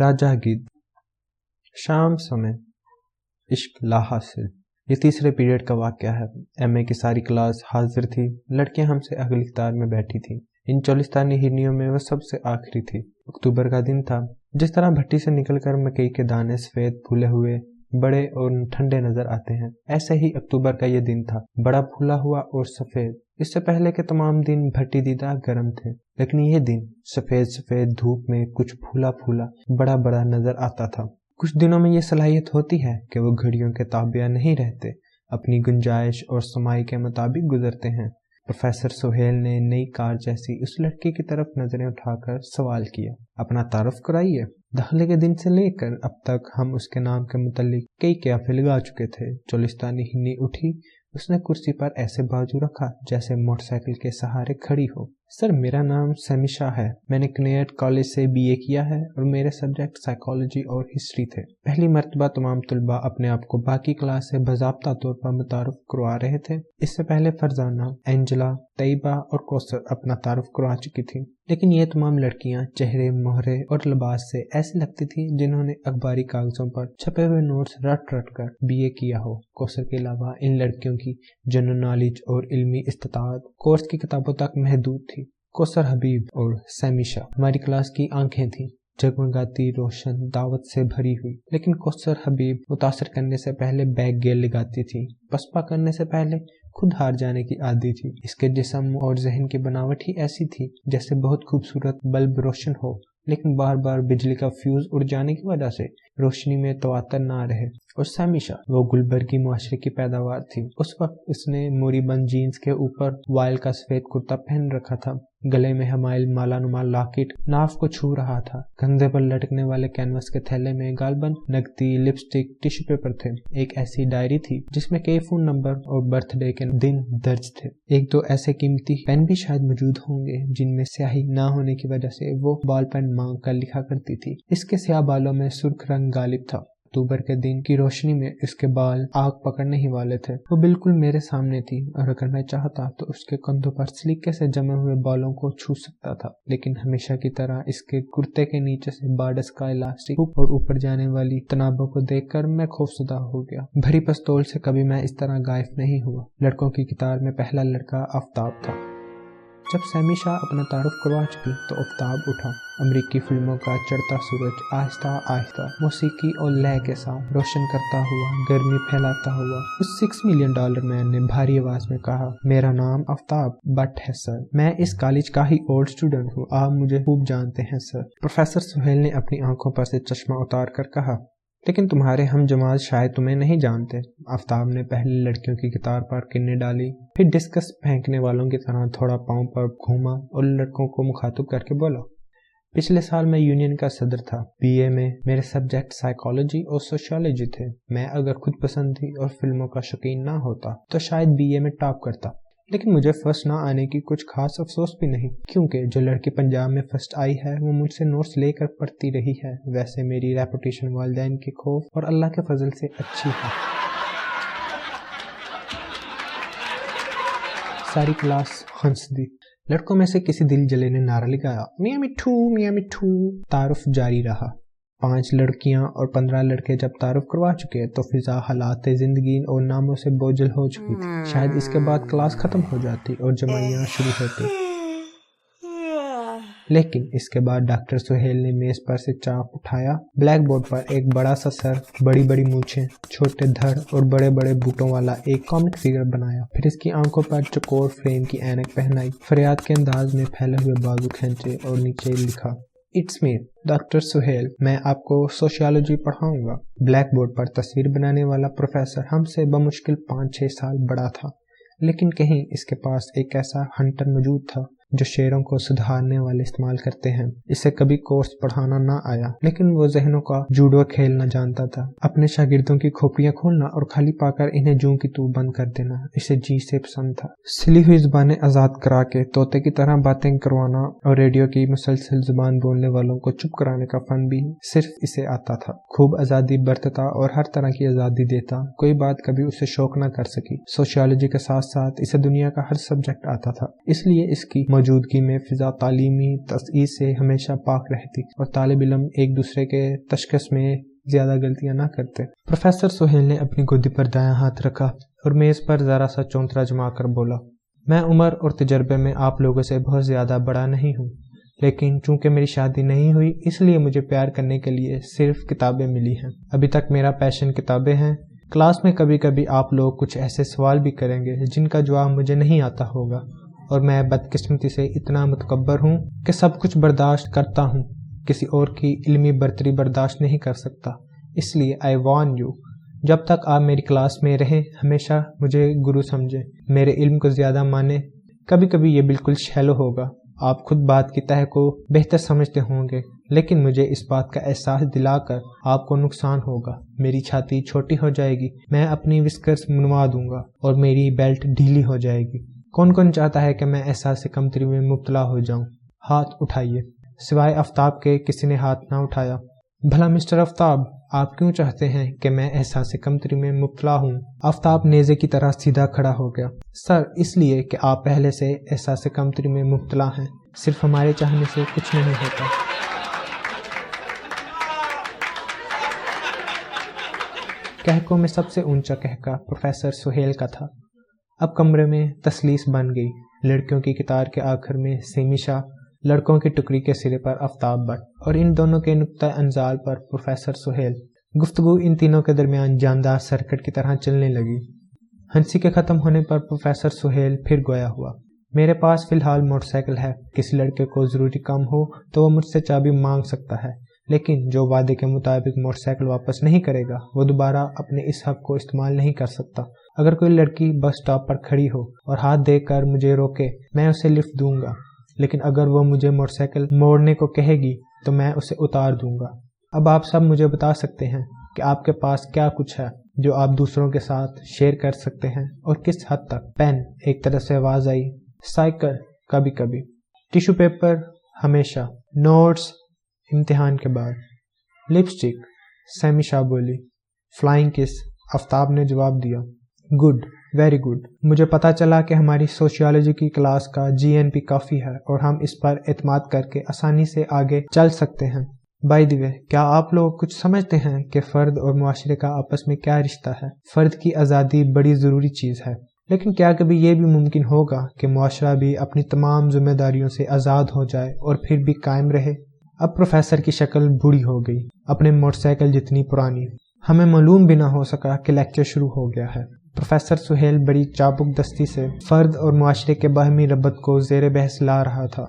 راجہ گید، شام سمے، عشق لا حاصل۔ یہ تیسرے پیریڈ کا واقعہ ہے۔ ایم اے کی ساری کلاس حاضر تھی، لڑکیاں ہم سے اگلی قطار میں بیٹھی تھیں۔ ان چولستانی ہرنیوں میں وہ سب سے آخری تھی۔ اکتوبر کا دن تھا۔ جس طرح بھٹی سے نکل کر مکئی کے دانے سفید پھولے ہوئے بڑے اور ٹھنڈے نظر آتے ہیں، ایسے ہی اکتوبر کا یہ دن تھا، بڑا پھولا ہوا اور سفید۔ اس سے پہلے کے تمام دن بھٹی دیدہ گرم تھے، لیکن یہ دن سفید سفید دھوپ میں کچھ پھولا پھولا بڑا بڑا نظر آتا تھا۔ کچھ دنوں میں یہ صلاحیت ہوتی ہے کہ وہ گھڑیوں کے تابع نہیں رہتے، اپنی گنجائش اور سمائی کے مطابق گزرتے ہیں۔ پروفیسر سہیل نے نئی کار جیسی اس لڑکی کی طرف نظریں اٹھا کر سوال کیا، اپنا تعارف کرائیے۔ داخلے کے دن سے لے کر اب تک ہم اس کے نام کے متعلق کئی قیافے لگا چکے تھے۔ چولستانی ہنی اٹھی، اس نے کرسی پر ایسے بازو رکھا جیسے موٹر سائیکل کے سہارے کھڑی ہو۔ سر، میرا نام سیمیشا ہے، میں نے کنیٹ کالج سے بی اے کیا ہے اور میرے سبجیکٹ سائیکالوجی اور ہسٹری تھے۔ پہلی مرتبہ تمام طلباء اپنے آپ کو باقی کلاس سے باضابطہ طور پر متعارف کروا رہے تھے۔ اس سے پہلے فرزانہ، اینجلا، طیبہ اور کوثر اپنا تعارف کروا چکی تھی، لیکن یہ تمام لڑکیاں چہرے، مہرے اور لباس سے ایسی لگتی تھی جنہوں نے اخباری کاغذوں پر چھپے ہوئے نوٹس رٹ رٹ کر بی اے کیا ہو۔ کوثر کے علاوہ ان لڑکیوں کی جنرل نالج اور علمی استطاعت کورس کی کتابوں تک محدود تھی۔ کوثر، حبیب اور سیمیشا ہماری کلاس کی آنکھیں تھیں، جگمگاتی، روشن، دعوت سے بھری ہوئی۔ لیکن کوثر حبیب متاثر کرنے سے پہلے بیک گیئر لگاتی تھی، پسپا کرنے سے پہلے خود ہار جانے کی عادی تھی۔ اس کے جسم اور ذہن کی بناوٹ ہی ایسی تھی جیسے بہت خوبصورت بلب روشن ہو، لیکن بار بار بجلی کا فیوز اڑ جانے کی وجہ سے روشنی میں تواتر نہ رہے۔ اور سیمیشا، وہ گلبرگی معاشرے کی پیداوار تھی۔ اس وقت اس نے موری بند جینز کے اوپر وائل کا سفید کرتا پہن رکھا تھا، گلے میں ہمائل مالا نما لاکٹ ناف کو چھو رہا تھا، کندھے پر لٹکنے والے کینوس کے تھیلے میں گالبند، نقدی، لپسٹک، ٹیشو پیپر تھے۔ ایک ایسی ڈائری تھی جس میں کئی فون نمبر اور برتھ ڈے کے دن درج تھے۔ ایک دو ایسے قیمتی پین بھی شاید موجود ہوں گے جن میں سیاہی نہ ہونے کی وجہ سے وہ بال پین مانگ کر لکھا کرتی تھی۔ اس کے سیاہ بالوں میں سرخ رنگ غالب تھا۔ اکتوبر کے دن کی روشنی میں اس کے بال آگ پکڑنے ہی والے تھے۔ وہ بالکل میرے سامنے تھی اور اگر میں چاہتا تو اس کے کندھوں پر سلیقے سے جمے ہوئے بالوں کو چھو سکتا تھا، لیکن ہمیشہ کی طرح اس کے کرتے کے نیچے سے بارڈس کا الاسٹک اور اوپر جانے والی تنابوں کو دیکھ کر میں خوفزدہ ہو گیا۔ بھری پستول سے کبھی میں اس طرح غائب نہیں ہوا۔ لڑکوں کی قطار میں پہلا لڑکا آفتاب تھا۔ جب سیمیشا اپنا تعارف کروا چکی تو آفتاب اٹھا۔ امریکی فلموں کا چڑھتا سورج آہستہ آہستہ موسیقی اور لے کے ساتھ روشن کرتا ہوا گرمی پھیلاتا ہوا اس $6 ملین مین نے بھاری آواز میں کہا، میرا نام آفتاب بٹ ہے سر، میں اس کالج کا ہی اولڈ اسٹوڈنٹ ہوں، آپ مجھے خوب جانتے ہیں سر۔ پروفیسر سہیل نے اپنی آنکھوں پر سے چشمہ اتار کر کہا، لیکن تمہارے ہم جماعت شاید تمہیں نہیں جانتے۔ آفتاب نے پہلے لڑکیوں کی قطار پر کنی ڈالی، پھر ڈسکس پھینکنے والوں کی طرح تھوڑا پاؤں پر گھوما اور لڑکوں کو مخاطب کر کے بولا، پچھلے سال میں یونین کا صدر تھا، بی اے میں میرے سبجیکٹ سائیکالوجی اور سوشیالوجی تھے۔ میں اگر خود پسندی اور فلموں کا شوقین نہ ہوتا تو شاید بی اے میں ٹاپ کرتا، لیکن مجھے فرسٹ نہ آنے کی کچھ خاص افسوس بھی نہیں، کیونکہ جو لڑکی پنجاب میں فرسٹ آئی ہے وہ مجھ سے نوٹس لے کر پڑھتی رہی ہے۔ ویسے میری ریپوٹیشن والدین کے خوف اور اللہ کے فضل سے اچھی ہے۔ ساری کلاس ہنس دی۔ لڑکوں میں سے کسی دل جلے نے نعرہ لگایا، میاں مٹھو، میاں مٹھو۔ تعارف جاری رہا۔ 5 لڑکیاں اور 15 لڑکے جب تعارف کروا چکے تو فضا حالات زندگی اور ناموں سے بوجھل ہو چکی تھی۔ شاید اس کے بعد کلاس ختم ہو جاتی اور جمعیاں شروع ہوتی، لیکن اس کے بعد ڈاکٹر سہیل نے میز پر سے چاک اٹھایا، بلیک بورڈ پر ایک بڑا سا سر، بڑی بڑی مونچھیں، چھوٹے دھڑ اور بڑے بڑے بوٹوں والا ایک کامک فگر بنایا، پھر اس کی آنکھوں پر چکور فریم کی اینک پہنائی، فریاد کے انداز میں پھیلے ہوئے بازو کھینچے اور نیچے لکھا، اٹس می ڈاکٹر سہیل، میں آپ کو سوشیالوجی پڑھاؤں گا۔ بلیک بورڈ پر تصویر بنانے والا پروفیسر ہم سے بمشکل 5-6 سال بڑا تھا، لیکن کہیں اس کے پاس ایک ایسا ہنٹر موجود تھا جو شیروں کو سدھارنے والے استعمال کرتے ہیں۔ اسے کبھی کورس پڑھانا نہ آیا، لیکن وہ ذہنوں کا جوڈو کھیلنا جانتا تھا، اپنے شاگردوں کی کھوپڑیاں کھولنا اور خالی پا کر انہیں جوں کی تو بند کر دینا اسے جی سے پسند تھا۔ سلی ہوئی زبانیں آزاد کرا کے طوطے کی طرح باتیں کروانا اور ریڈیو کی مسلسل زبان بولنے والوں کو چپ کرانے کا فن بھی صرف اسے آتا تھا۔ خوب آزادی برتتا اور ہر طرح کی آزادی دیتا، کوئی بات کبھی اسے شوق نہ کر سکی۔ سوشیالوجی کے ساتھ ساتھ اسے دنیا کا ہر سبجیکٹ آتا تھا، اس لیے اس کی موجودہ موجودگی میں فضا تعلیمی تسئیس سے ہمیشہ پاک رہتی اور طالب علم ایک دوسرے کے تشخیص میں زیادہ غلطیاں نہ کرتے۔ پروفیسر سہیل نے اپنی گودی پر دایاں ہاتھ رکھا اور میز پر ذرا سا چونترا جما کر بولا، میں عمر اور تجربے میں آپ لوگوں سے بہت زیادہ بڑا نہیں ہوں، لیکن چونکہ میری شادی نہیں ہوئی اس لیے مجھے پیار کرنے کے لیے صرف کتابیں ملی ہیں۔ ابھی تک میرا پیشن کتابیں ہیں۔ کلاس میں کبھی کبھی آپ لوگ کچھ ایسے سوال بھی کریں گے جن کا جواب مجھے نہیں آتا ہوگا، اور میں بدقسمتی سے اتنا متکبر ہوں کہ سب کچھ برداشت کرتا ہوں، کسی اور کی علمی برتری برداشت نہیں کر سکتا۔ اس لیے آئی وارن یو، جب تک آپ میری کلاس میں رہیں ہمیشہ مجھے گرو سمجھیں، میرے علم کو زیادہ مانیں۔ کبھی کبھی یہ بالکل شیلو ہوگا، آپ خود بات کی تہ کو بہتر سمجھتے ہوں گے، لیکن مجھے اس بات کا احساس دلا کر آپ کو نقصان ہوگا۔ میری چھاتی چھوٹی ہو جائے گی، میں اپنی وسکرز منوا دوں گا اور میری بیلٹ ڈھیلی ہو جائے گی۔ کون کون چاہتا ہے کہ میں احساس کمتری میں مبتلا ہو جاؤں؟ ہاتھ اٹھائیے۔ سوائے آفتاب کے کسی نے ہاتھ نہ اٹھایا۔ بھلا مسٹر آفتاب، آپ کیوں چاہتے ہیں کہ میں احساس کمتری میں مبتلا ہوں؟ آفتاب نیزے کی طرح سیدھا کھڑا ہو گیا۔ سر، اس لیے کہ آپ پہلے سے احساس کمتری میں مبتلا ہیں، صرف ہمارے چاہنے سے کچھ نہیں ہوتا۔ کہکوں میں سب سے اونچا کہکا پروفیسر سہیل کا تھا۔ اب کمرے میں تسلیس بن گئی۔ لڑکیوں کی قطار کے آخر میں سیمی شاہ، لڑکوں کی ٹکری کے سرے پر آفتاب بٹ اور ان دونوں کے نقطہ انزال پر پروفیسر سہیل۔ گفتگو ان تینوں کے درمیان جاندار سرکٹ کی طرح چلنے لگی۔ ہنسی کے ختم ہونے پر پروفیسر سہیل پھر گویا ہوا، میرے پاس فی الحال موٹر سائیکل ہے، کسی لڑکے کو ضروری کام ہو تو وہ مجھ سے چابی مانگ سکتا ہے، لیکن جو وعدے کے مطابق موٹر سائیکل واپس نہیں کرے گا وہ دوبارہ اپنے اس حق کو استعمال نہیں کر سکتا۔ اگر کوئی لڑکی بس سٹاپ پر کھڑی ہو اور ہاتھ دے کر مجھے روکے میں اسے لفٹ دوں گا، لیکن اگر وہ مجھے موٹر سائیکل موڑنے کو کہے گی تو میں اسے اتار دوں گا۔ اب آپ سب مجھے بتا سکتے ہیں کہ آپ کے پاس کیا کچھ ہے جو آپ دوسروں کے ساتھ شیئر کر سکتے ہیں اور کس حد تک؟ پین، ایک طرح سے آواز آئی۔ سائیکل کبھی کبھی، ٹیشو پیپر ہمیشہ، نوٹس امتحان کے بعد، لپسٹک سیمی شاہ بولی، فلائنگ کس آفتاب نے جواب دیا۔ گڈ، ویری گڈ، مجھے پتا چلا کہ ہماری سوشیالوجی کی کلاس کا GNP کافی ہے اور ہم اس پر اعتماد کر کے آسانی سے آگے چل سکتے ہیں۔ بائی دی وے، کیا آپ لوگ کچھ سمجھتے ہیں کہ فرد اور معاشرے کا آپس میں کیا رشتہ ہے؟ فرد کی آزادی بڑی ضروری چیز ہے، لیکن کیا کبھی یہ بھی ممکن ہوگا کہ معاشرہ بھی اپنی تمام ذمہ داریوں سے آزاد ہو جائے اور پھر بھی قائم رہے؟ اب پروفیسر کی شکل بوڑھی ہو گئی، اپنے موٹر سائیکل جتنی پرانی۔ ہمیں معلوم بھی نہ ہو سکا کہ لیکچر شروع ہو گیا ہے۔ پروفیسر سہیل بڑی چابک دستی سے فرد اور معاشرے کے باہمی ربط کو زیر بحث لا رہا تھا،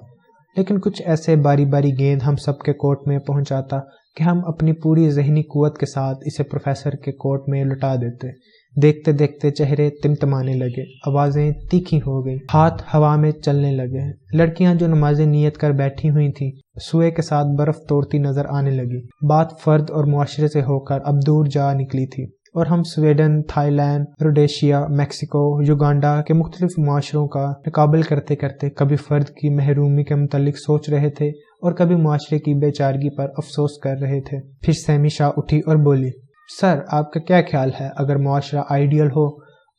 لیکن کچھ ایسے باری باری گیند ہم سب کے کوٹ میں پہنچاتا کہ ہم اپنی پوری ذہنی قوت کے ساتھ اسے پروفیسر کے کوٹ میں لٹا دیتے۔ دیکھتے دیکھتے چہرے تمتمانے لگے، آوازیں تیکھی ہو گئی، ہاتھ ہوا میں چلنے لگے۔ لڑکیاں جو نمازیں نیت کر بیٹھی ہوئی تھیں سوئے کے ساتھ برف توڑتی نظر آنے لگی۔ بات فرد اور معاشرے سے ہو کر اب دور جا نکلی تھی، اور ہم Sweden, Thailand, Rhodesia, Mexico, Uganda کے مختلف معاشروں کا مقابل کرتے کرتے کبھی فرد کی محرومی کے متعلق سوچ رہے تھے اور کبھی معاشرے کی بے چارگی پر افسوس کر رہے تھے۔ پھر سیمی شاہ اٹھی اور بولی، سر، آپ کا کیا خیال ہے اگر معاشرہ آئیڈیل ہو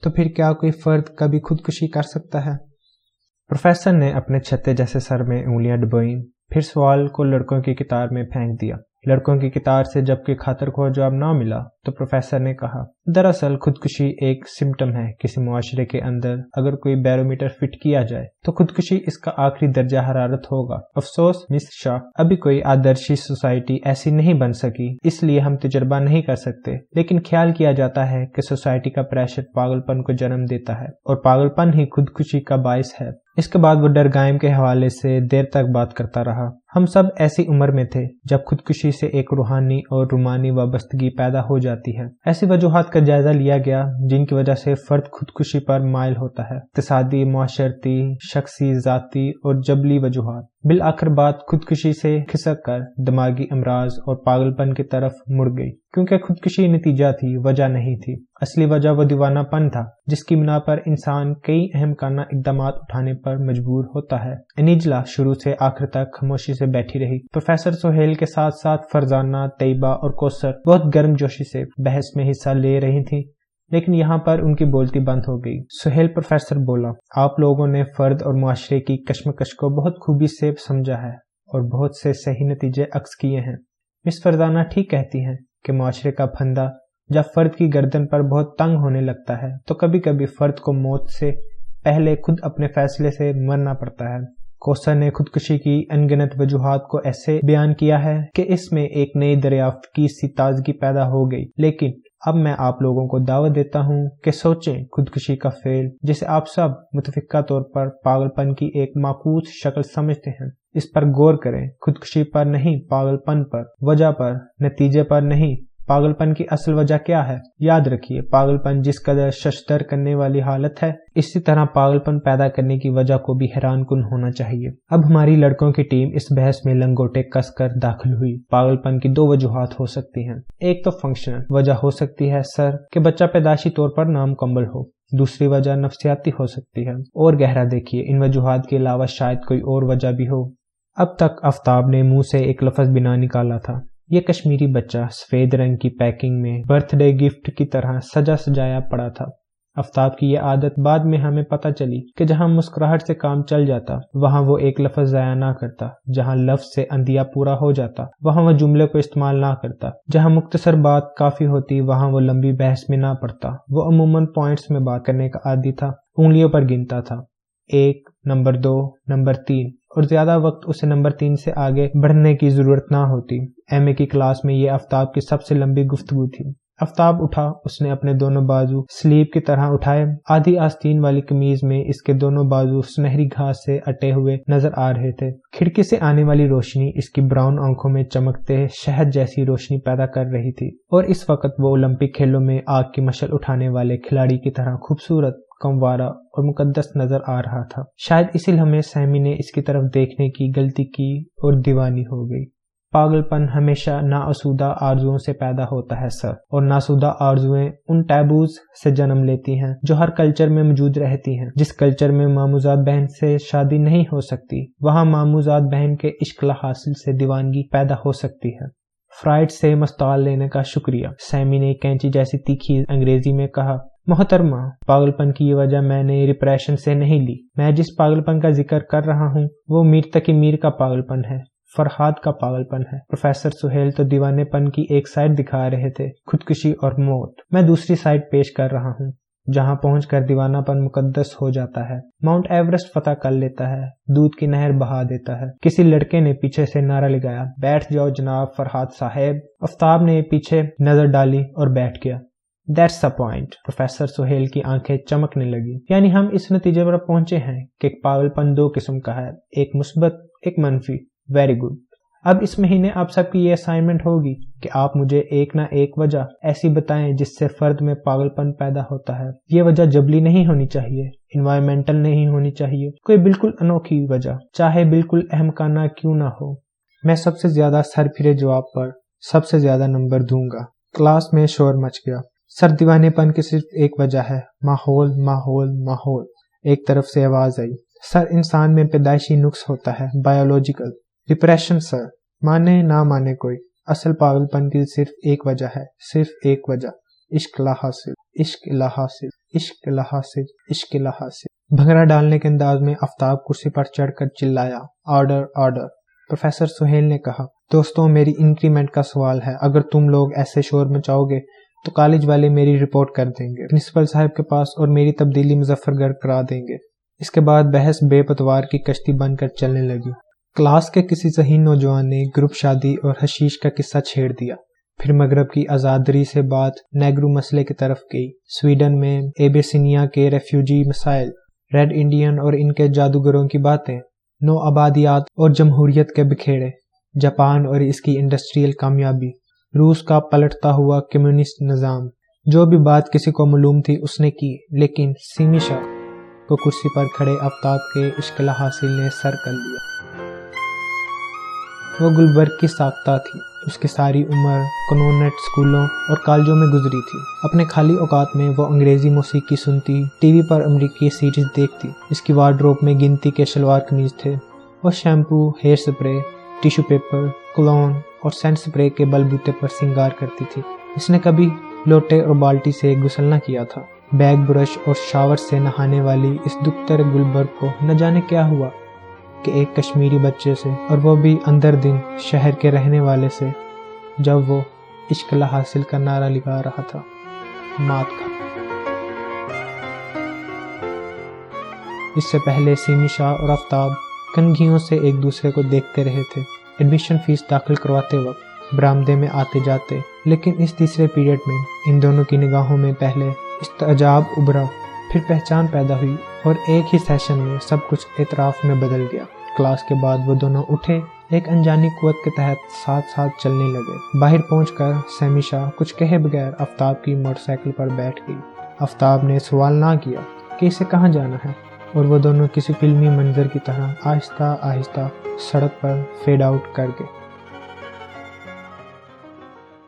تو پھر کیا کوئی فرد کبھی خودکشی کر سکتا ہے؟ پروفیسر نے اپنے چھتے جیسے سر میں انگلیاں ڈبوئیں، پھر سوال کو لڑکوں کی قطار میں پھینک دیا۔ لڑکوں کی قطار سے جب کہ خاطر خواہ جواب نہ ملا تو پروفیسر نے کہا، دراصل خودکشی ایک سمٹم ہے کسی معاشرے کے اندر۔ اگر کوئی بیرومیٹر فٹ کیا جائے تو خودکشی اس کا آخری درجہ حرارت ہوگا۔ افسوس مس شاہ، ابھی کوئی آدرشی سوسائٹی ایسی نہیں بن سکی، اس لیے ہم تجربہ نہیں کر سکتے، لیکن خیال کیا جاتا ہے کہ سوسائٹی کا پریشر پاگل پن کو جنم دیتا ہے اور پاگل پن ہی خودکشی کا باعث ہے۔ اس کے بعد وہ ڈرگائم کے حوالے سے دیر تک بات کرتا رہا۔ ہم سب ایسی عمر میں تھے جب خودکشی سے ایک روحانی اور رومانی وابستگی پیدا ہو جاتی ہے۔ ایسی وجوہات کا جائزہ لیا گیا جن کی وجہ سے فرد خودکشی پر مائل ہوتا ہے، اقتصادی، معاشرتی، شخصی، ذاتی اور جبلی وجوہات۔ بالآخر بات خودکشی سے کھسک کر دماغی امراض اور پاگل پن کی طرف مڑ گئی، کیونکہ خودکشی نتیجہ تھی، وجہ نہیں تھی۔ اصلی وجہ وہ دیوانہ پن تھا جس کی بنا پر انسان کئی اہم کارنہ اقدامات اٹھانے پر مجبور ہوتا ہے۔ انیجلا شروع سے آخر تک خاموشی سے بیٹھی رہی۔ پروفیسر سہیل کے ساتھ ساتھ فرزانہ، طیبہ اور کوثر بہت گرم جوشی سے بحث میں حصہ لے رہی تھیں۔ لیکن یہاں پر ان کی بولتی بند ہو گئی۔ سہیل پروفیسر بولا، آپ لوگوں نے فرد اور معاشرے کی کشمکش کو بہت خوبی سے سمجھا ہے اور بہت سے صحیح نتیجے عکس کیے ہیں۔ مس فرزانہ ٹھیک کہتی ہیں کہ معاشرے کا پھندا جب فرد کی گردن پر بہت تنگ ہونے لگتا ہے تو کبھی کبھی فرد کو موت سے پہلے خود اپنے فیصلے سے مرنا پڑتا ہے۔ کوثر نے خودکشی کی انگنت وجوہات کو ایسے بیان کیا ہے کہ اس میں ایک نئی دریافت کی سی تازگی پیدا ہو گئی، لیکن اب میں آپ لوگوں کو دعوت دیتا ہوں کہ سوچیں خودکشی کا فعل جسے آپ سب متفقہ طور پر پاگل پن کی ایک معکوس شکل سمجھتے ہیں، اس پر غور کریں۔ خودکشی پر نہیں، پاگل پن پر، وجہ پر، نتیجے پر نہیں۔ پاگل پن کی اصل وجہ کیا ہے؟ یاد رکھیے، پاگل پن جس قدر ششدر کرنے والی حالت ہے، اسی طرح پاگل پن پیدا کرنے کی وجہ کو بھی حیران کن ہونا چاہیے۔ اب ہماری لڑکوں کی ٹیم اس بحث میں لنگوٹے کس کر داخل ہوئی۔ پاگل پن کی دو وجوہات ہو سکتی ہیں۔ ایک تو فنکشنل وجہ ہو سکتی ہے سر کہ بچہ پیدائشی طور پر نامکمل ہو، دوسری وجہ نفسیاتی ہو سکتی ہے۔ اور گہرا دیکھیے، ان وجوہات کے علاوہ شاید کوئی اور وجہ بھی ہو۔ اب تک آفتاب نے منہ سے ایک لفظ بھی نہ نکالا تھا۔ یہ کشمیری بچہ سفید رنگ کی پیکنگ میں برتھ ڈے گفٹ کی طرح سجا سجایا پڑا تھا۔ آفتاب کی یہ عادت بعد میں ہمیں پتہ چلی کہ جہاں مسکراہٹ سے کام چل جاتا وہاں وہ ایک لفظ ضائع نہ کرتا، جہاں لفظ سے اندیا پورا ہو جاتا وہاں وہ جملے کو استعمال نہ کرتا، جہاں مختصر بات کافی ہوتی وہاں وہ لمبی بحث میں نہ پڑتا۔ وہ عموماً پوائنٹس میں بات کرنے کا عادی تھا، انگلیوں پر گنتا تھا، 1، نمبر 2، نمبر 3، اور زیادہ وقت اسے نمبر 3 سے آگے بڑھنے کی ضرورت نہ ہوتی۔ ایم اے کی کلاس میں یہ آفتاب کی سب سے لمبی گفتگو تھی۔ آفتاب اٹھا، اس نے اپنے دونوں بازو سلیب کی طرح اٹھائے، آدھی آستین والی قمیض میں اس کے دونوں بازو سنہری گھاس سے اٹے ہوئے نظر آ رہے تھے۔ کھڑکی سے آنے والی روشنی اس کی براؤن آنکھوں میں چمکتے شہد جیسی روشنی پیدا کر رہی تھی، اور اس وقت وہ اولمپک کھیلوں میں آگ کی مشعل اٹھانے والے کھلاڑی کی طرح خوبصورت، کموارہ اور مقدس نظر آ رہا تھا۔ شاید اسی لمحے سیمی نے اس کی طرف دیکھنے کی غلطی کی اور دیوانی ہو گئی۔ پاگل پن ہمیشہ ناآسودہ آرزوؤں سے پیدا ہوتا ہے سر، اور ناسودہ آرزویں ان ٹیبوز سے جنم لیتی ہیں جو ہر کلچر میں موجود رہتی ہیں۔ جس کلچر میں ماموزاد بہن سے شادی نہیں ہو سکتی وہاں ماموزاد بہن کے عشق حاصل سے دیوانگی پیدا ہو سکتی ہے۔ فرائڈ سے مستعال لینے کا شکریہ، سیمی نے کینچی جیسی تیکھی انگریزی میں کہا۔ محترمہ، پاگل پن کی یہ وجہ میں نے ریپریشن سے نہیں لی۔ میں جس پاگل پن کا ذکر کر رہا ہوں وہ میر تقی میر کا پاگل پن ہے، فرحاد کا پاگل پن ہے۔ پروفیسر سہیل تو دیوانے پن کی ایک سائڈ دکھا رہے تھے، خودکشی اور موت۔ میں دوسری سائڈ پیش کر رہا ہوں، جہاں پہنچ کر دیوانہ پن مقدس ہو جاتا ہے، ماؤنٹ ایورسٹ فتح کر لیتا ہے، دودھ کی نہر بہا دیتا ہے۔ کسی لڑکے نے پیچھے سے نعرہ لگایا، بیٹھ جاؤ جناب فرحاد صاحب۔ آفتاب نے پیچھے نظر ڈالی اور بیٹھ گیا۔ That's the point۔ Professor Sohail کی آنکھیں چمکنے لگی۔ یعنی ہم اس نتیجے پر پہنچے ہیں کہ پاگل پن دو قسم کا ہے، ایک مثبت، ایک منفی۔ Very good. اب اس مہینے آپ سب کی یہ اسائنمنٹ ہوگی کہ آپ مجھے ایک نہ ایک وجہ ایسی بتائیں جس سے فرد میں پاگل پن پیدا ہوتا ہے۔ یہ وجہ جبلی نہیں ہونی چاہیے، انوائرمنٹل نہیں ہونی چاہیے، کوئی بالکل انوکھی وجہ، چاہے بالکل احمقانہ کیوں نہ ہو۔ میں سب سے زیادہ سر پھرے جواب پر سب سے زیادہ نمبر دوں گا۔ کلاس میں شور مچ گیا۔ سر دیوانے پن کی صرف ایک وجہ ہے، ماحول ماحول ماحول۔ ایک طرف سے آواز آئی، سر انسان میں پیدائشی نقص ہوتا ہے، بایولوجیکل۔ ڈپریشن سر، مانے نہ مانے کوئی، اصل پاگل پن کی صرف ایک وجہ ہے، صرف ایک وجہ، عشق لا حاصل، عشق لا حاصل، عشق لا حاصل، عشق لا حاصل۔ بھنگڑا ڈالنے کے انداز میں آفتاب کرسی پر چڑھ کر چلایا، آرڈر آرڈر۔ پروفیسر سہیل نے کہا، دوستوں میری انکریمنٹ کا سوال ہے، اگر تم لوگ ایسے شور مچاؤ گے تو کالج والے میری رپورٹ کر دیں گے پرنسپل صاحب کے پاس اور میری تبدیلی مظفر گڑھ کرا دیں گے۔ اس کے بعد بحث بے پتوار کی کشتی بن کر چلنے لگی۔ کلاس کے کسی ذہین نوجوان نے گروپ شادی اور حشیش کا قصہ چھیڑ دیا۔ پھر مغرب کی آزادری سے بات نیگرو مسئلے کی طرف گئی، سویڈن میں ایبیسینیا کے ریفیوجی مسائل، ریڈ انڈین اور ان کے جادوگروں کی باتیں، نو آبادیات اور جمہوریت کے بکھیڑے، جاپان اور اس کی انڈسٹریل کامیابی، روس کا پلٹتا ہوا کمیونسٹ نظام۔ جو بھی بات کسی کو معلوم تھی اس نے کی، لیکن سیمی شاہ کو کرسی پر کھڑے آفتاب کے عشق لا حاصل نے سر کر لیا۔ وہ گلبرگ کی ساختہ تھی، اس کی ساری عمر کنونٹ اسکولوں اور کالجوں میں گزری تھی۔ اپنے خالی اوقات میں وہ انگریزی موسیقی سنتی، ٹی وی پر امریکی سیریز دیکھتی۔ اس کی وارڈروب میں گنتی کے شلوار قمیض تھے۔ وہ shampoo, hair spray, tissue paper, cologne اور سینٹ سپرے کے بل بوتے پر سنگار کرتی تھی۔ اس نے کبھی لوٹے اور بالٹی سے غسل نہ کیا تھا۔ بیگ برش اور شاور سے نہانے والی اس دختر گلبرگ کو نہ جانے کیا ہوا کہ ایک کشمیری بچے سے، اور وہ بھی اندر دن شہر کے رہنے والے سے، جب وہ عشق لا حاصل کا نعرہ لگا رہا تھا، مات کھا۔ اس سے پہلے سیمی شاہ اور آفتاب کنگھیوں سے ایک دوسرے کو دیکھتے رہے تھے ایڈمیشن فیس داخل کرواتے وقت، برآمدے میں آتے جاتے، لیکن اس تیسرے پیریڈ میں ان دونوں کی نگاہوں میں پہلے استعجاب ابھرا، پھر پہچان پیدا ہوئی، اور ایک ہی سیشن میں سب کچھ اعتراف میں بدل گیا۔ کلاس کے بعد وہ دونوں اٹھے، ایک انجانی قوت کے تحت ساتھ ساتھ چلنے لگے۔ باہر پہنچ کر سیمی شاہ کچھ کہے بغیر آفتاب کی موٹر سائیکل پر بیٹھ گئی۔ آفتاب نے سوال نہ کیا کہ اسے کہاں جانا ہے، اور وہ دونوں کسی فلمی منظر کی طرح آہستہ آہستہ سڑک پر فیڈ آؤٹ کر گئے۔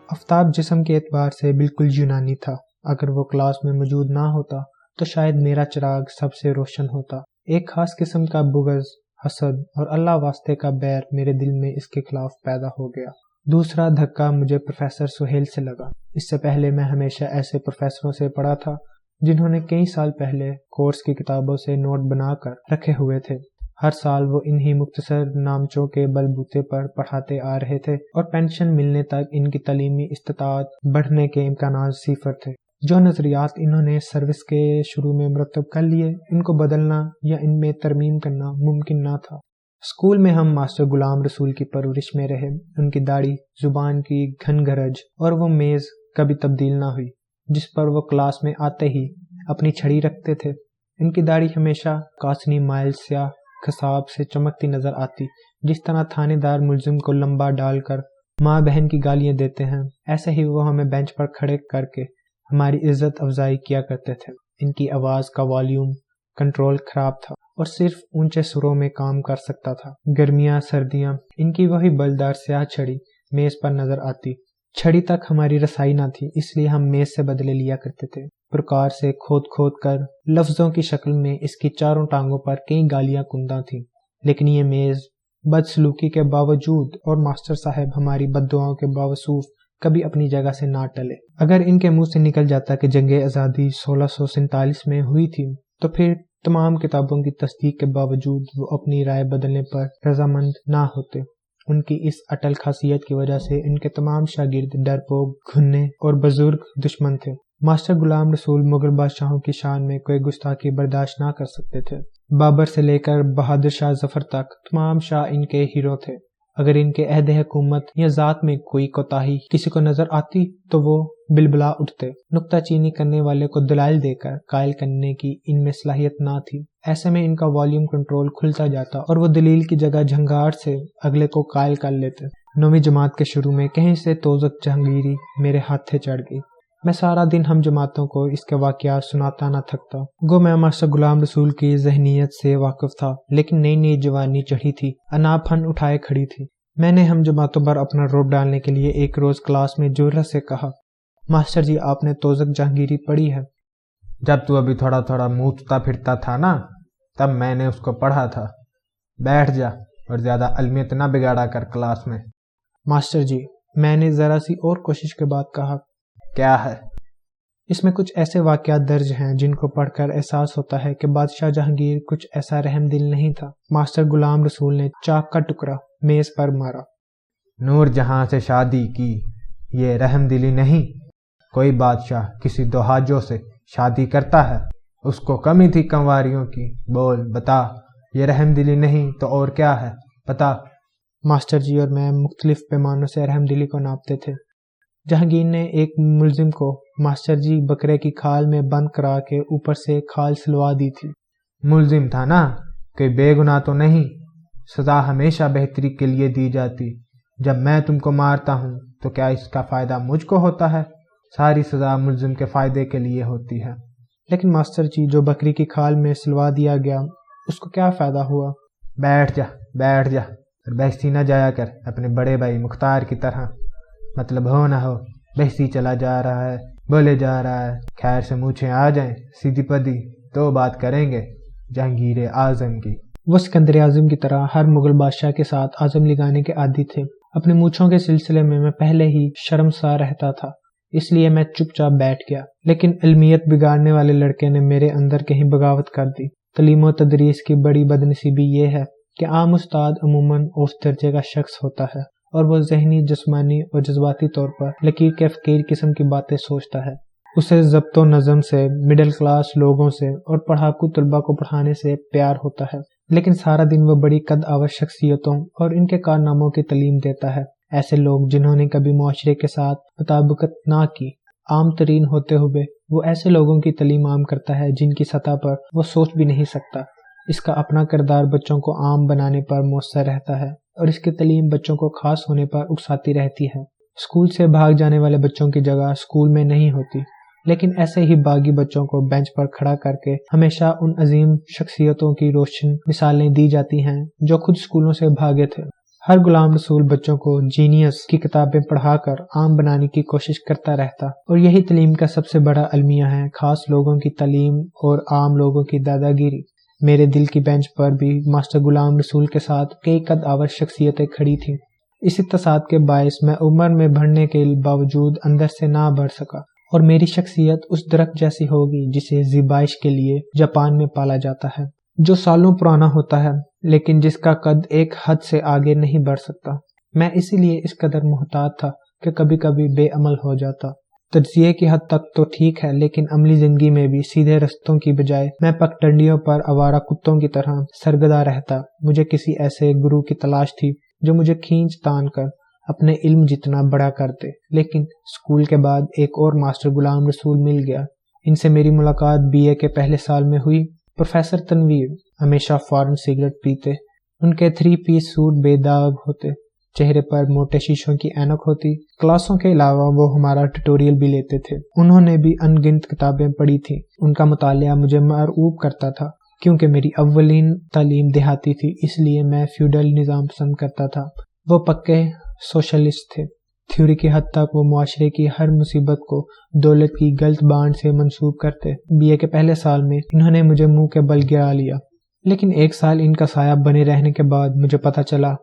آفتاب جسم کے اعتبار سے بالکل یونانی تھا۔ اگر وہ کلاس میں موجود نہ ہوتا تو شاید میرا چراغ سب سے روشن ہوتا۔ ایک خاص قسم کا بغض، حسد اور اللہ واسطے کا بیر میرے دل میں اس کے خلاف پیدا ہو گیا۔ دوسرا دھکا مجھے پروفیسر سہیل سے لگا۔ اس سے پہلے میں ہمیشہ ایسے پروفیسروں سے پڑھا تھا جنہوں نے کئی سال پہلے کورس کی کتابوں سے نوٹ بنا کر رکھے ہوئے تھے۔ ہر سال وہ انہی مختصر نامچوں کے بل بوتے پر پڑھاتے آ رہے تھے، اور پینشن ملنے تک ان کی تعلیمی استطاعت بڑھنے کے امکانات صفر تھے۔ جو نظریات انہوں نے سروس کے شروع میں مرتب کر لیے، ان کو بدلنا یا ان میں ترمیم کرنا ممکن نہ تھا۔ اسکول میں ہم ماسٹر غلام رسول کی پرورش میں رہے۔ ان کی داڑھی، زبان کی گھن گرج اور وہ میز کبھی تبدیل نہ ہوئی جس پر وہ کلاس میں آتے ہی اپنی چھڑی رکھتے تھے۔ ان کی داڑھی ہمیشہ کاسنی مائل سیاہ خصاب سے چمکتی نظر آتی۔ جس طرح تھانے دار ملزم کو لمبا ڈال کر ماں بہن کی گالیاں دیتے ہیں، ایسے ہی وہ ہمیں بینچ پر کھڑے کر کے ہماری عزت افزائی کیا کرتے تھے۔ ان کی آواز کا والیوم کنٹرول خراب تھا اور صرف اونچے سروں میں کام کر سکتا تھا۔ گرمیاں سردیاں ان کی وہی بلدار سیاہ چھڑی میز پر نظر آتی۔ چھڑی تک ہماری رسائی نہ تھی، اس لیے ہم میز سے بدلے لیا کرتے تھے۔ پرکار سے کھود کھود کر لفظوں کی شکل میں اس کی چاروں ٹانگوں پر کئی گالیاں کندہ تھیں، لیکن یہ میز بدسلوکی کے باوجود اور ماسٹر صاحب ہماری بددعاؤں کے باوصوف کبھی اپنی جگہ سے نہ ٹلے۔ اگر ان کے منہ سے نکل جاتا کہ جنگ آزادی 1647 میں ہوئی تھی، تو پھر تمام کتابوں کی تصدیق کے باوجود وہ اپنی رائے بدلنے پر رضامند نہ ہوتے۔ ان کی اس اٹل خاصیت کی وجہ سے ان کے تمام شاگرد ڈرپوک، گھنے اور بزرگ دشمن تھے۔ ماسٹر غلام رسول مغل بادشاہوں کی شان میں کوئی گستاخی برداشت نہ کر سکتے تھے۔ بابر سے لے کر بہادر شاہ ظفر تک تمام شاہ ان کے ہیرو تھے۔ اگر ان کے عہد حکومت یا ذات میں کوئی کوتاہی کسی کو نظر آتی تو وہ بلبلا اٹھتے۔ نکتہ چینی کرنے والے کو دلائل دے کر قائل کرنے کی ان میں صلاحیت نہ تھی۔ ایسے میں ان کا والیوم کنٹرول کھلتا جاتا اور وہ دلیل کی جگہ جھنگاٹ سے اگلے کو قائل کر لیتے۔ 9ویں جماعت کے شروع میں کہیں سے توزک جہانگیری میرے ہاتھے چڑھ گئی۔ میں سارا دن ہم جماعتوں کو اس کے واقعات سناتا نہ تھکتا۔ گو میں ماسٹر غلام رسول کی ذہنیت سے واقف تھا، لیکن نئی نئی جوانی چڑھی تھی، انا پھن اٹھائے کھڑی تھی۔ میں نے ہم جماعتوں پر اپنا روب ڈالنے کے لیے ایک روز کلاس میں جرأت سے کہا، ماسٹر جی آپ نے توزک جہانگیری پڑھی ہے؟ جب تو ابھی تھوڑا تھوڑا موچتا پھرتا تھا نا، تب میں نے اس کو پڑھا تھا۔ بیٹھ جا اور زیادہ علمیت نہ بگاڑا کر کلاس میں۔ ماسٹر جی، میں نے ذرا سی اور کوشش کے بعد کہا۔ کیا ہے؟ اس میں کچھ ایسے واقعات درج ہیں جن کو پڑھ کر احساس ہوتا ہے کہ بادشاہ جہانگیر کچھ ایسا رحم دل نہیں تھا۔ ماسٹر غلام رسول نے چاک کا ٹکڑا میز پر مارا۔ نور جہاں سے شادی کی، یہ رحم دلی نہیں۔ کوئی بادشاہ کسی دوحاجوں سے شادی کرتا ہے، اس کو کمی تھی کنواریوں کی؟ بول بتا، یہ رحم دلی نہیں تو اور کیا ہے؟ بتا۔ ماسٹر جی اور میں مختلف پیمانوں سے رحم دلی کو ناپتے تھے۔ جہانگیر نے ایک ملزم کو ماسٹر جی بکرے کی کھال میں بند کرا کے اوپر سے کھال سلوا دی تھی۔ ملزم تھا نا، کوئی بے گناہ تو نہیں؟ سزا ہمیشہ بہتری کے لیے دی جاتی۔ جب میں تم کو مارتا ہوں تو کیا اس کا فائدہ مجھ کو ہوتا ہے؟ ساری سزا ملزم کے فائدے کے لیے ہوتی ہے۔ لیکن ماسٹر جی جو بکری کی کھال میں سلوا دیا گیا، اس کو کیا فائدہ ہوا؟ بیٹھ جا بیٹھ جا، اور بحثی نہ جایا کر اپنے بڑے بھائی مختار کی طرح۔ مطلب ہو نہ ہو بحثی چلا جا رہا ہے، بولے جا رہا ہے۔ خیر سے مونچھیں آ جائیں سیدھی پدی تو بات کریں گے جہانگیر اعظم کی۔ وہ سکندر اعظم کی طرح ہر مغل بادشاہ کے ساتھ عزم لگانے کے عادی تھے۔ اپنی مونچھوں کے سلسلے میں پہلے ہی شرمسار رہتا تھا۔ اس لیے میں چپ چاپ بیٹھ گیا، لیکن علمیت بگاڑنے والے لڑکے نے میرے اندر کہیں بغاوت کر دی۔ تعلیم و تدریس کی بڑی بدنصیبی یہ ہے کہ عام استاد عموماً اس درجے کا شخص ہوتا ہے اور وہ ذہنی، جسمانی اور جذباتی طور پر لکیر کے فقیر قسم کی باتیں سوچتا ہے۔ اسے ضبط و نظم سے، مڈل کلاس لوگوں سے اور پڑھاکو طلباء کو پڑھانے سے پیار ہوتا ہے، لیکن سارا دن وہ بڑی قد آور شخصیتوں اور ان کے کارناموں کی تعلیم دیتا ہے۔ ایسے لوگ جنہوں نے کبھی معاشرے کے ساتھ مطابقت نہ کی، عام ترین ہوتے ہوئے وہ ایسے لوگوں کی تعلیم عام کرتا ہے جن کی سطح پر وہ سوچ بھی نہیں سکتا۔ اس کا اپنا کردار بچوں کو عام بنانے پر مؤثر رہتا ہے اور اس کی تعلیم بچوں کو خاص ہونے پر اکساتی رہتی ہے۔ اسکول سے بھاگ جانے والے بچوں کی جگہ اسکول میں نہیں ہوتی، لیکن ایسے ہی باغی بچوں کو بینچ پر کھڑا کر کے ہمیشہ ان عظیم شخصیتوں کی روشن مثالیں دی جاتی ہیں جو خود اسکولوں سے بھاگے تھے۔ ہر غلام رسول بچوں کو جینیس کی کتابیں پڑھا کر عام بنانے کی کوشش کرتا رہتا، اور یہی تعلیم کا سب سے بڑا المیہ ہے، خاص لوگوں کی تعلیم اور عام لوگوں کی دادا گیری۔ میرے دل کی بینچ پر بھی ماسٹر غلام رسول کے ساتھ کئی قد آور شخصیتیں کھڑی تھیں۔ اسی تصاد کے باعث میں عمر میں بڑھنے کے باوجود اندر سے نہ بڑھ سکا، اور میری شخصیت اس درخت جیسی ہوگی جسے زیبائش کے لیے جاپان میں پالا جاتا ہے، جو سالوں پرانا ہوتا ہے لیکن جس کا قد ایک حد سے آگے نہیں بڑھ سکتا۔ میں اسی لیے اس قدر محتاط تھا کہ کبھی کبھی بے عمل ہو جاتا۔ تجزیے کی حد تک تو ٹھیک ہے، لیکن عملی زندگی میں بھی سیدھے رستوں کی بجائے میں پگڈنڈیوں پر آوارہ کتوں کی طرح سرگردہ رہتا۔ مجھے کسی ایسے گرو کی تلاش تھی جو مجھے کھینچ تان کر اپنے علم جتنا بڑا کرتے، لیکن اسکول کے بعد ایک اور ماسٹر غلام رسول مل گیا۔ ان سے میری ملاقات BA کے پہلے سال میں ہوئی۔ پروفیسر تنویر ہمیشہ فارن سگریٹ پیتے، ان کے 3 پیس سوٹ بے داغ ہوتے، چہرے پر موٹے شیشوں کی اینک ہوتی۔ کلاسوں کے علاوہ وہ ہمارا ٹیوٹوریل بھی لیتے تھے۔ انہوں نے بھی ان گنت کتابیں پڑھی تھیں۔ ان کا مطالعہ مجھے مرعوب کرتا تھا۔ کیونکہ میری اولین تعلیم دیہاتی تھی، اس لیے میں فیوڈل نظام پسند کرتا تھا۔ وہ پکے سوشلسٹ تھے۔ تھیوری کی حد تک وہ معاشرے کی ہر مصیبت کو دولت کی غلط بانڈ سے منسوب کرتے۔ BA کے پہلے سال میں انہوں نے مجھے منہ کے بل گرا لیا، لیکن 1 سال ان کا سایہ بنے رہنے کے بعد مجھے پتہ چلا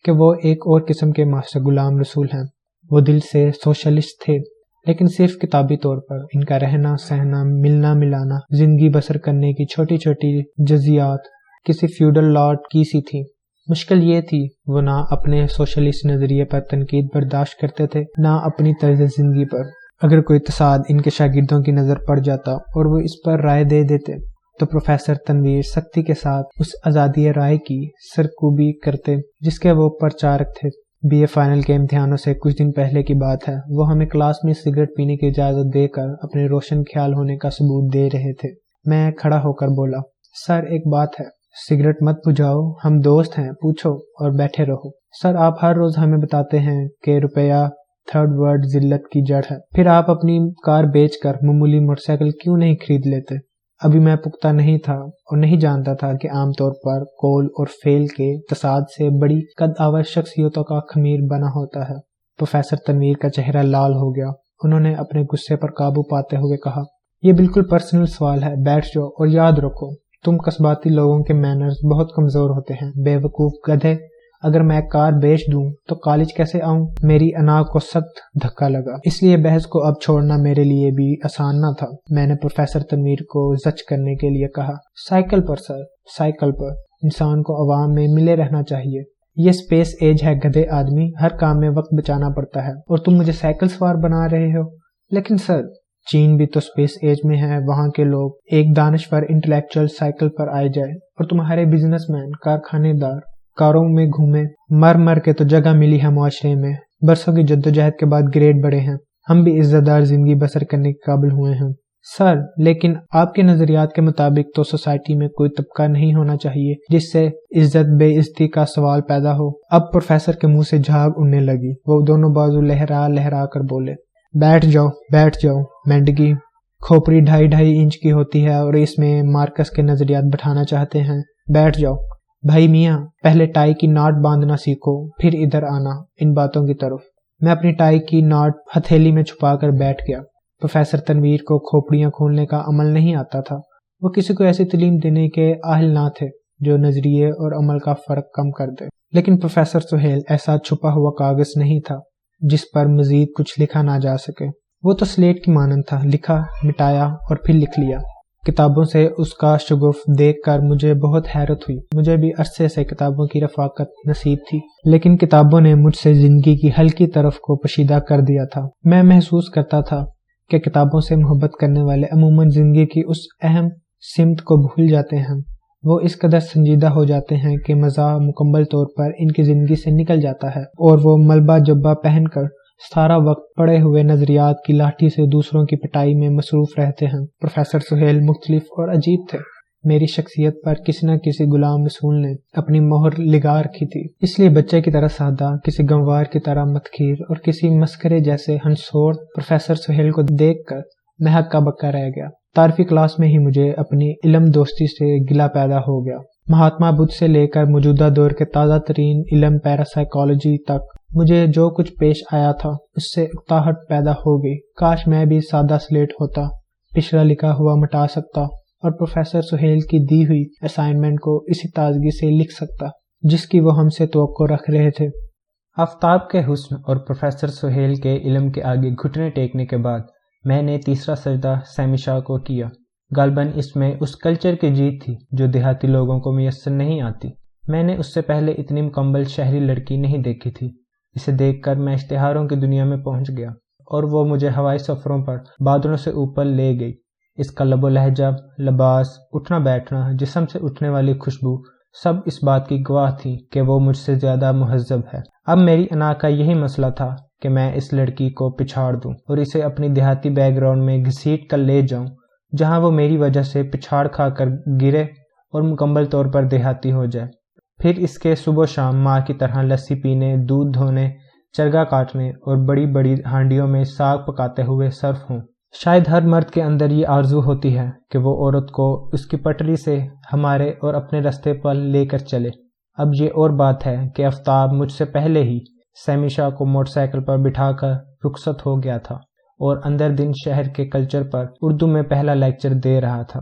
کہ وہ ایک اور قسم کے ماسٹر غلام رسول ہیں۔ وہ دل سے سوشلسٹ تھے، لیکن صرف کتابی طور پر۔ ان کا رہنا سہنا، ملنا ملانا، زندگی بسر کرنے کی چھوٹی چھوٹی جزیات کسی فیوڈل لارڈ کی سی تھی۔ مشکل یہ تھی وہ نہ اپنے سوشلسٹ نظریے پر تنقید برداشت کرتے تھے، نہ اپنی طرز زندگی پر۔ اگر کوئی تصاد ان کے شاگردوں کی نظر پڑ جاتا اور وہ اس پر رائے دے دیتے تو پروفیسر تنویر سختی کے ساتھ اس آزادی رائے کی سرکوبی کرتے جس کے وہ پرچارک تھے۔ BA فائنل کے امتحانوں سے کچھ دن پہلے کی بات ہے۔ وہ ہمیں کلاس میں سگریٹ پینے کی اجازت دے کر اپنے روشن خیال ہونے کا ثبوت دے رہے تھے۔ میں کھڑا ہو کر بولا، سر ایک بات ہے، سگریٹ مت بجھاؤ، ہم دوست ہیں، پوچھو اور بیٹھے رہو۔ سر آپ ہر روز ہمیں بتاتے ہیں کہ روپیہ 3rd ورلڈ ذلت کی جڑ ہے، پھر آپ اپنی کار بیچ کر معمولی موٹر سائیکل کیوں نہیں خرید لیتے؟ ابھی میں پختہ نہیں تھا اور نہیں جانتا تھا کہ عام طور پر کول اور فیل کے تصاد سے بڑی قد آور شخصیتوں کا خمیر بنا ہوتا ہے۔ پروفیسر تنویر کا چہرہ لال ہو گیا۔ انہوں نے اپنے غصے پر قابو پاتے ہوئے کہا، یہ بالکل پرسنل سوال ہے، بیٹھ جاؤ اور یاد رکھو تم قصباتی لوگوں کے مینرز بہت کمزور ہوتے ہیں، بے وقوف گدھے۔ اگر میں کار بیچ دوں تو کالج کیسے آؤں؟ میری انا کو سخت دھکا لگا، اس لیے بحث کو اب چھوڑنا میرے لیے بھی آسان نہ تھا۔ میں نے پروفیسر تنویر کو زچ کرنے کے لیے کہا، سائیکل پر سر، سائیکل پر۔ انسان کو عوام میں ملے رہنا چاہیے۔ یہ سپیس ایج ہے گدھے آدمی، ہر کام میں وقت بچانا پڑتا ہے اور تم مجھے سائیکل سوار بنا رہے ہو۔ لیکن سر، چین بھی تو سپیس ایج میں ہے، وہاں کے لوگ ایک دانشور انٹلیکچوئل سائیکل پر آئے جائے اور تمہارے بزنس مین کارخانے دار کاروں میں گھومے۔ مر مر کے تو جگہ ملی ہے معاشرے میں، برسوں کی جدوجہد کے بعد گریڈ بڑھے ہیں، ہم بھی عزت دار زندگی بسر کرنے کے قابل ہوئے ہیں۔ سر، لیکن آپ کے نظریات کے مطابق تو سوسائٹی میں کوئی طبقہ نہیں ہونا چاہیے جس سے عزت بے عزتی کا سوال پیدا ہو۔ اب پروفیسر کے منہ سے جھاگ اڑنے لگی۔ وہ دونوں بازو لہرا لہرا کر بولے، بیٹھ جاؤ بیٹھ جاؤ مینڈگی، کھوپڑی 2.5 انچ کی ہوتی ہے اور اس میں مارکس کے نظریات بٹھانا چاہتے ہیں، بیٹھ جاؤ۔ بھائی میاں، پہلے ٹائی کی ناٹ باندھنا سیکھو، پھر ادھر آنا ان باتوں کی طرف۔ میں اپنی ٹائی کی ناٹ ہتھیلی میں چھپا کر بیٹھ گیا۔ پروفیسر تنویر کو کھوپڑیاں کھولنے کا عمل نہیں آتا تھا۔ وہ کسی کو ایسی تعلیم دینے کے اہل نہ تھے جو نظریے اور عمل کا فرق کم کر دے۔ لیکن پروفیسر سہیل ایسا چھپا ہوا کاغذ نہیں تھا جس پر مزید کچھ لکھا نہ جا سکے۔ وہ تو سلیٹ کی مانند تھا، لکھا، مٹایا اور پھر لکھ لیا۔ کتابوں سے اس کا شگف دیکھ کر مجھے بہت حیرت ہوئی۔ مجھے بھی عرصے سے کتابوں کی رفاقت نصیب تھی، لیکن کتابوں نے مجھ سے زندگی کی ہلکی طرف کو پوشیدہ کر دیا تھا۔ میں محسوس کرتا تھا کہ کتابوں سے محبت کرنے والے عموماً زندگی کی اس اہم سمت کو بھول جاتے ہیں۔ وہ اس قدر سنجیدہ ہو جاتے ہیں کہ مزاح مکمل طور پر ان کی زندگی سے نکل جاتا ہے، اور وہ ملبہ جبہ پہن کر سارا وقت پڑے ہوئے نظریات کی لاٹھی سے دوسروں کی پٹائی میں مصروف رہتے ہیں۔ پروفیسر سہیل مختلف اور عجیب تھے۔ میری شخصیت پر کسی نہ کسی غلام رسول نے اپنی مہر لگا رکھی تھی، اس لیے بچے کی طرح سادہ، کسی گنوار کی طرح متخیر اور کسی مسخرے جیسے ہنسوڑ پروفیسر سہیل کو دیکھ کر میں ہکا بکا رہ گیا۔ تعارفی کلاس میں ہی مجھے اپنی علم دوستی سے گلہ پیدا ہو گیا۔ مہاتما بدھ سے لے کر موجودہ دور کے تازہ ترین علم پیراسائیکالوجی تک مجھے جو کچھ پیش آیا تھا اس سے اکتاہٹ پیدا ہو گئی۔ کاش میں بھی سادہ سلیٹ ہوتا، پچھلا لکھا ہوا مٹا سکتا اور پروفیسر سہیل کی دی ہوئی اسائنمنٹ کو اسی تازگی سے لکھ سکتا جس کی وہ ہم سے توقع رکھ رہے تھے۔ آفتاب کے حسن اور پروفیسر سہیل کے علم کے آگے گھٹنے ٹیکنے کے بعد میں نے تیسرا سجدہ سیمی شاہ کو کیا۔ غالباً اس میں اس کلچر کی جیت تھی جو دیہاتی لوگوں کو میسر نہیں آتی۔ میں نے اس سے پہلے اتنی مکمل شہری لڑکی نہیں دیکھی تھی۔ اسے دیکھ کر میں اشتہاروں کی دنیا میں پہنچ گیا اور وہ مجھے ہوائی سفروں پر بادلوں سے اوپر لے گئی۔ اس کا لب و لہجہ، لباس، اٹھنا بیٹھنا، جسم سے اٹھنے والی خوشبو، سب اس بات کی گواہ تھی کہ وہ مجھ سے زیادہ مہذب ہے۔ اب میری انا کا یہی مسئلہ تھا کہ میں اس لڑکی کو پچھاڑ دوں اور اسے اپنی دیہاتی بیک گراؤنڈ میں گھسیٹ کر لے جاؤں، جہاں وہ میری وجہ سے پچھاڑ کھا کر گرے اور مکمل طور پر دیہاتی ہو جائے۔ پھر اس کے صبح و شام ماں کی طرح لسی پینے، دودھ دھونے، چرگا کاٹنے اور بڑی بڑی ہانڈیوں میں ساگ پکاتے ہوئے صرف ہوں۔ شاید ہر مرد کے اندر یہ آرزو ہوتی ہے کہ وہ عورت کو اس کی پٹری سے ہمارے اور اپنے رستے پر لے کر چلے۔ اب یہ اور بات ہے کہ آفتاب مجھ سے پہلے ہی سیمی شاہ کو موٹر سائیکل پر بٹھا کر رخصت ہو گیا تھا اور اندر دن شہر کے کلچر پر اردو میں پہلا لیکچر دے رہا تھا۔